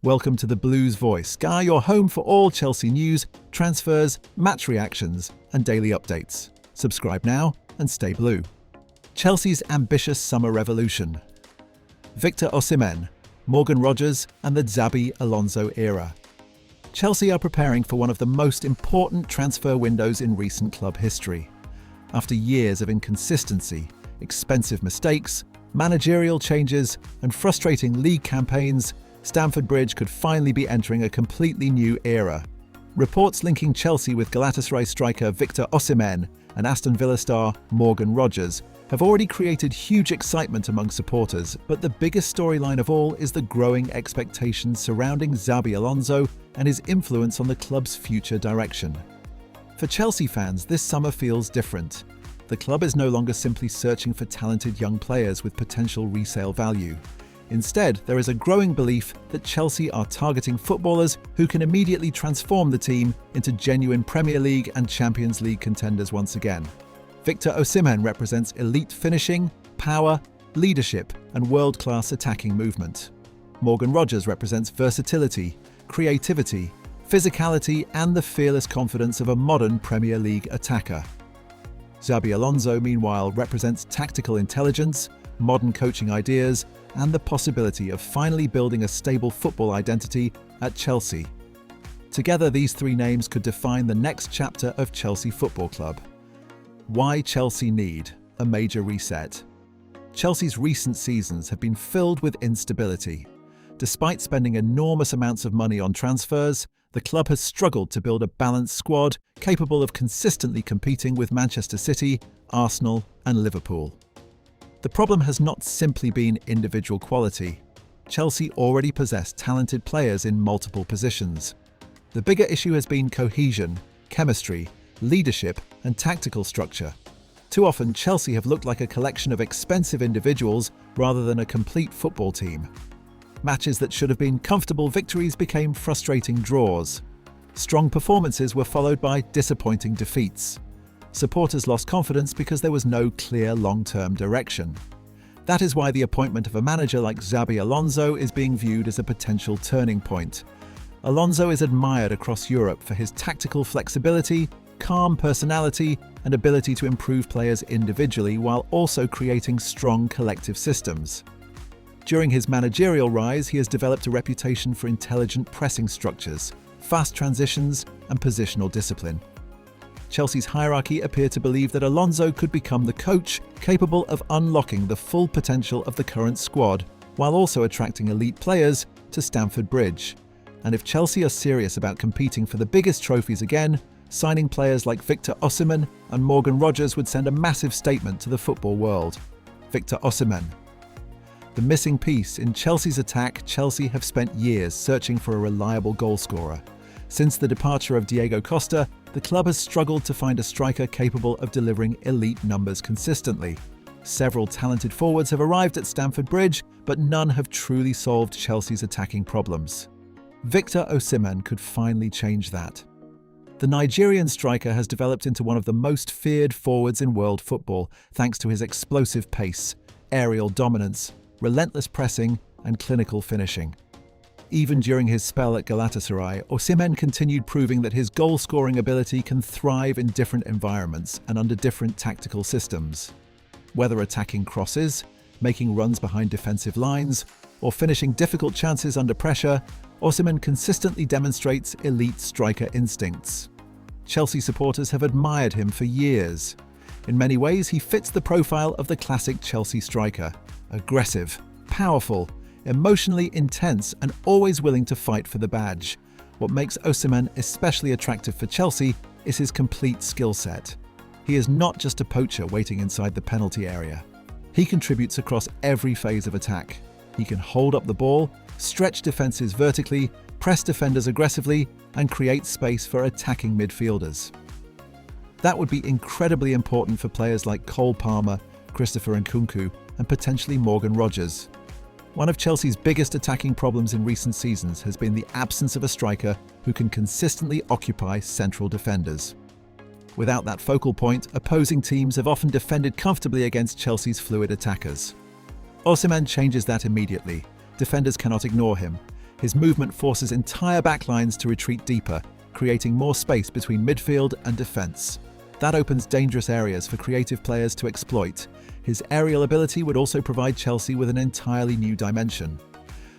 Welcome to the Blues Voice, Sky, your home for all Chelsea news, transfers, match reactions, and daily updates. Subscribe now and stay blue. Chelsea's ambitious summer revolution. Victor Osimhen, Morgan Rogers, and the Xabi Alonso era. Chelsea are preparing for one of the most important transfer windows in recent club history. After years of inconsistency, expensive mistakes, managerial changes, and frustrating league campaigns, Stamford Bridge could finally be entering a completely new era. Reports linking Chelsea with Galatasaray striker Victor Osimhen and Aston Villa star Morgan Rogers have already created huge excitement among supporters, but the biggest storyline of all is the growing expectations surrounding Xabi Alonso and his influence on the club's future direction. For Chelsea fans, this summer feels different. The club is no longer simply searching for talented young players with potential resale value. Instead, there is a growing belief that Chelsea are targeting footballers who can immediately transform the team into genuine Premier League and Champions League contenders once again. Victor Osimhen represents elite finishing, power, leadership, and world-class attacking movement. Morgan Rogers represents versatility, creativity, physicality, and the fearless confidence of a modern Premier League attacker. Xabi Alonso, meanwhile, represents tactical intelligence, modern coaching ideas, and the possibility of finally building a stable football identity at Chelsea. Together, these three names could define the next chapter of Chelsea Football Club. Why Chelsea need a major reset? Chelsea's recent seasons have been filled with instability. Despite spending enormous amounts of money on transfers, the club has struggled to build a balanced squad capable of consistently competing with Manchester City, Arsenal, and Liverpool. The problem has not simply been individual quality. Chelsea already possess talented players in multiple positions. The bigger issue has been cohesion, chemistry, leadership, and tactical structure. Too often, Chelsea have looked like a collection of expensive individuals rather than a complete football team. Matches that should have been comfortable victories became frustrating draws. Strong performances were followed by disappointing defeats. Supporters lost confidence because there was no clear long-term direction. That is why the appointment of a manager like Xabi Alonso is being viewed as a potential turning point. Alonso is admired across Europe for his tactical flexibility, calm personality, and ability to improve players individually while also creating strong collective systems. During his managerial rise, he has developed a reputation for intelligent pressing structures, fast transitions, and positional discipline. Chelsea's hierarchy appear to believe that Alonso could become the coach capable of unlocking the full potential of the current squad while also attracting elite players to Stamford Bridge. And if Chelsea are serious about competing for the biggest trophies again, signing players like Victor Osimhen and Morgan Rogers would send a massive statement to the football world. Victor Osimhen. The missing piece in Chelsea's attack. Chelsea have spent years searching for a reliable goalscorer. Since the departure of Diego Costa, the club has struggled to find a striker capable of delivering elite numbers consistently. Several talented forwards have arrived at Stamford Bridge, but none have truly solved Chelsea's attacking problems. Victor Osimhen could finally change that. The Nigerian striker has developed into one of the most feared forwards in world football thanks to his explosive pace, aerial dominance, relentless pressing, and clinical finishing. Even during his spell at Galatasaray, Osimhen continued proving that his goal-scoring ability can thrive in different environments and under different tactical systems. Whether attacking crosses, making runs behind defensive lines, or finishing difficult chances under pressure, Osimhen consistently demonstrates elite striker instincts. Chelsea supporters have admired him for years. In many ways, he fits the profile of the classic Chelsea striker: aggressive, powerful, emotionally intense, and always willing to fight for the badge. What makes Osimhen especially attractive for Chelsea is his complete skill set. He is not just a poacher waiting inside the penalty area. He contributes across every phase of attack. He can hold up the ball, stretch defenses vertically, press defenders aggressively, and create space for attacking midfielders. That would be incredibly important for players like Cole Palmer, Christopher Nkunku, and potentially Morgan Rogers. One of Chelsea's biggest attacking problems in recent seasons has been the absence of a striker who can consistently occupy central defenders. Without that focal point, opposing teams have often defended comfortably against Chelsea's fluid attackers. Osimhen changes that immediately. Defenders cannot ignore him. His movement forces entire backlines to retreat deeper, creating more space between midfield and defence. That opens dangerous areas for creative players to exploit. His aerial ability would also provide Chelsea with an entirely new dimension.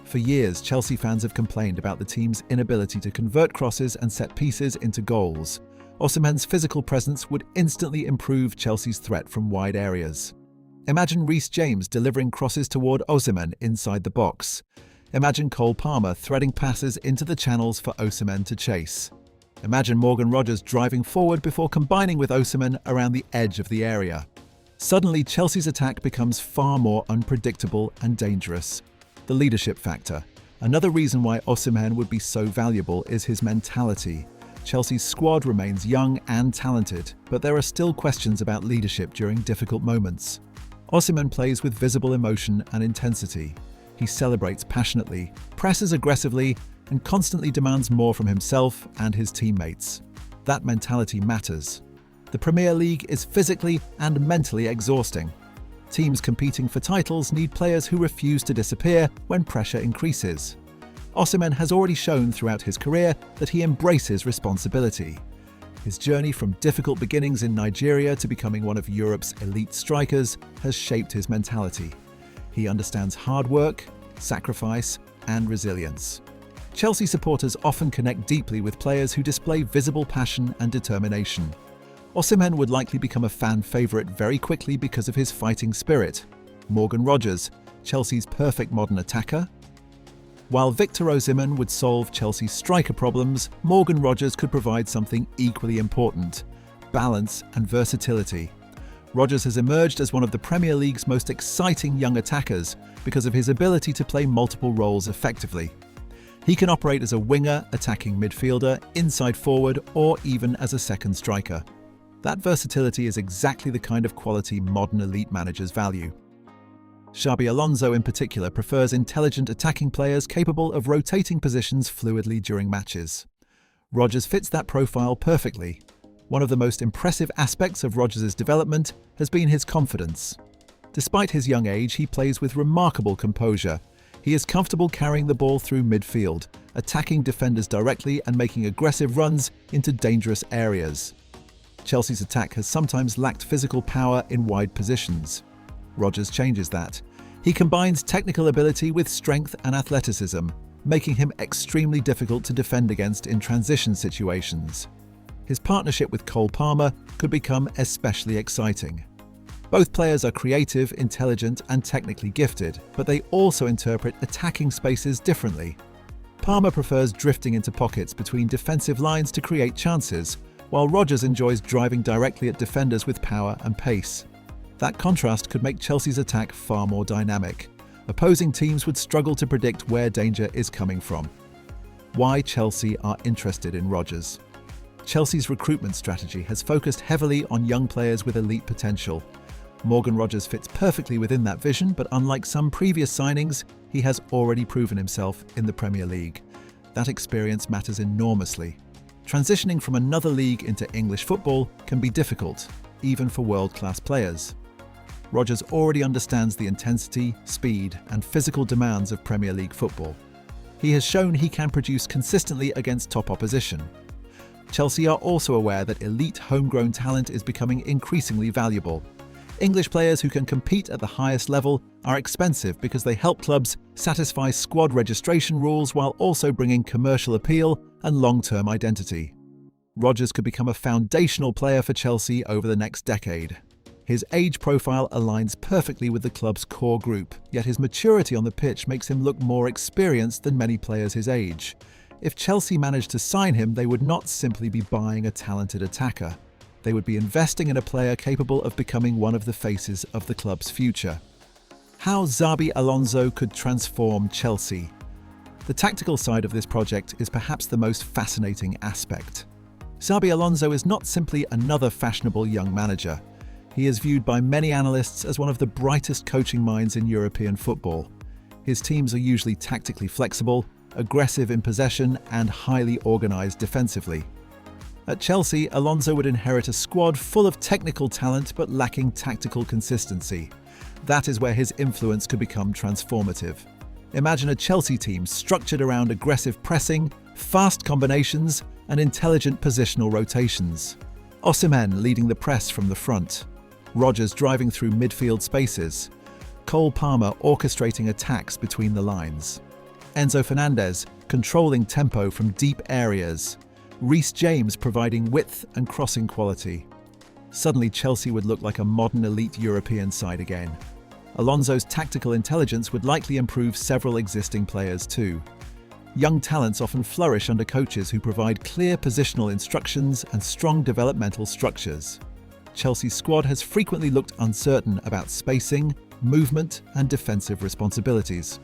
For years, Chelsea fans have complained about the team's inability to convert crosses and set pieces into goals. Osimhen's physical presence would instantly improve Chelsea's threat from wide areas. Imagine Reece James delivering crosses toward Osimhen inside the box. Imagine Cole Palmer threading passes into the channels for Osimhen to chase. Imagine Morgan Rogers driving forward before combining with Osimhen around the edge of the area. Suddenly, Chelsea's attack becomes far more unpredictable and dangerous. The leadership factor. Another reason why Osimhen would be so valuable is his mentality. Chelsea's squad remains young and talented, but there are still questions about leadership during difficult moments. Osimhen plays with visible emotion and intensity. He celebrates passionately, presses aggressively, and constantly demands more from himself and his teammates. That mentality matters. The Premier League is physically and mentally exhausting. Teams competing for titles need players who refuse to disappear when pressure increases. Osimhen has already shown throughout his career that he embraces responsibility. His journey from difficult beginnings in Nigeria to becoming one of Europe's elite strikers has shaped his mentality. He understands hard work, sacrifice, and resilience. Chelsea supporters often connect deeply with players who display visible passion and determination. Osimhen would likely become a fan favourite very quickly because of his fighting spirit. Morgan Rogers, Chelsea's perfect modern attacker. While Victor Osimhen would solve Chelsea's striker problems, Morgan Rogers could provide something equally important: balance and versatility. Rogers has emerged as one of the Premier League's most exciting young attackers because of his ability to play multiple roles effectively. He can operate as a winger, attacking midfielder, inside forward, or even as a second striker. That versatility is exactly the kind of quality modern elite managers value. Xabi Alonso in particular prefers intelligent attacking players capable of rotating positions fluidly during matches. Rogers fits that profile perfectly. One of the most impressive aspects of Rogers' development has been his confidence. Despite his young age, he plays with remarkable composure. He is comfortable carrying the ball through midfield, attacking defenders directly and making aggressive runs into dangerous areas. Chelsea's attack has sometimes lacked physical power in wide positions. Rogers changes that. He combines technical ability with strength and athleticism, making him extremely difficult to defend against in transition situations. His partnership with Cole Palmer could become especially exciting. Both players are creative, intelligent, and technically gifted, but they also interpret attacking spaces differently. Palmer prefers drifting into pockets between defensive lines to create chances, while Rogers enjoys driving directly at defenders with power and pace. That contrast could make Chelsea's attack far more dynamic. Opposing teams would struggle to predict where danger is coming from. Why Chelsea are interested in Rogers. Chelsea's recruitment strategy has focused heavily on young players with elite potential. Morgan Rogers fits perfectly within that vision, but unlike some previous signings, he has already proven himself in the Premier League. That experience matters enormously. Transitioning from another league into English football can be difficult, even for world-class players. Rogers already understands the intensity, speed, and physical demands of Premier League football. He has shown he can produce consistently against top opposition. Chelsea are also aware that elite homegrown talent is becoming increasingly valuable. English players who can compete at the highest level are expensive because they help clubs satisfy squad registration rules while also bringing commercial appeal and long-term identity. Rogers could become a foundational player for Chelsea over the next decade. His age profile aligns perfectly with the club's core group, yet his maturity on the pitch makes him look more experienced than many players his age. If Chelsea managed to sign him, they would not simply be buying a talented attacker. They would be investing in a player capable of becoming one of the faces of the club's future. How Xabi Alonso could transform Chelsea. The tactical side of this project is perhaps the most fascinating aspect. Xabi Alonso is not simply another fashionable young manager. He is viewed by many analysts as one of the brightest coaching minds in European football. His teams are usually tactically flexible, aggressive in possession, and highly organised defensively. At Chelsea, Alonso would inherit a squad full of technical talent but lacking tactical consistency. That is where his influence could become transformative. Imagine a Chelsea team structured around aggressive pressing, fast combinations, and intelligent positional rotations. Osimhen leading the press from the front, Rodgers driving through midfield spaces, Cole Palmer orchestrating attacks between the lines, Enzo Fernandez controlling tempo from deep areas, Reece James providing width and crossing quality. Suddenly Chelsea would look like a modern elite European side again. Alonso's tactical intelligence would likely improve several existing players too. Young talents often flourish under coaches who provide clear positional instructions and strong developmental structures. Chelsea's squad has frequently looked uncertain about spacing, movement, and defensive responsibilities.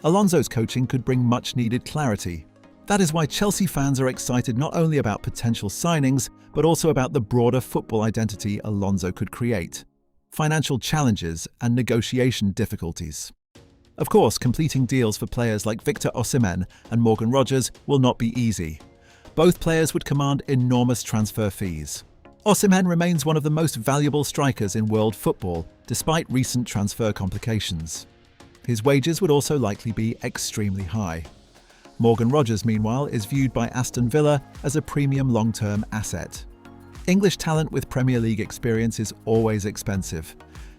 Alonso's coaching could bring much-needed clarity. That is why Chelsea fans are excited not only about potential signings, but also about the broader football identity Alonso could create, financial challenges, and negotiation difficulties. Of course, completing deals for players like Victor Osimhen and Morgan Rodgers will not be easy. Both players would command enormous transfer fees. Osimhen remains one of the most valuable strikers in world football, despite recent transfer complications. His wages would also likely be extremely high. Morgan Rodgers, meanwhile, is viewed by Aston Villa as a premium long-term asset. English talent with Premier League experience is always expensive.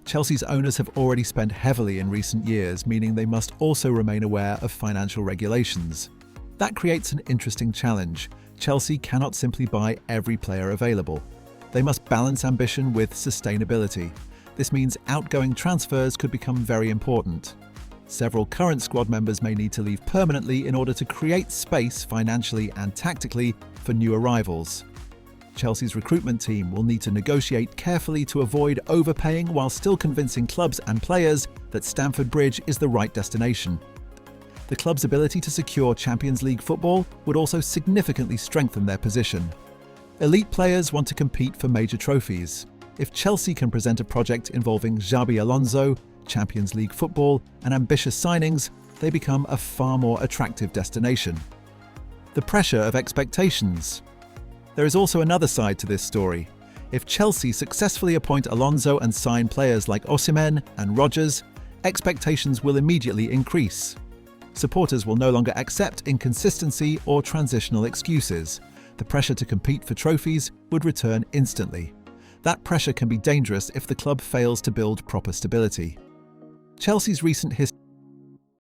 Chelsea's owners have already spent heavily in recent years, meaning they must also remain aware of financial regulations. That creates an interesting challenge. Chelsea cannot simply buy every player available. They must balance ambition with sustainability. This means outgoing transfers could become very important. Several current squad members may need to leave permanently in order to create space financially and tactically for new arrivals. Chelsea's recruitment team will need to negotiate carefully to avoid overpaying while still convincing clubs and players that Stamford Bridge is the right destination. The club's ability to secure Champions League football would also significantly strengthen their position. Elite players want to compete for major trophies. If Chelsea can present a project involving Xabi Alonso, Champions League football, and ambitious signings, they become a far more attractive destination. The pressure of expectations. There is also another side to this story. If Chelsea successfully appoint Alonso and sign players like Osimhen and Rodgers, expectations will immediately increase. Supporters will no longer accept inconsistency or transitional excuses. The pressure to compete for trophies would return instantly. That pressure can be dangerous if the club fails to build proper stability. Chelsea's recent history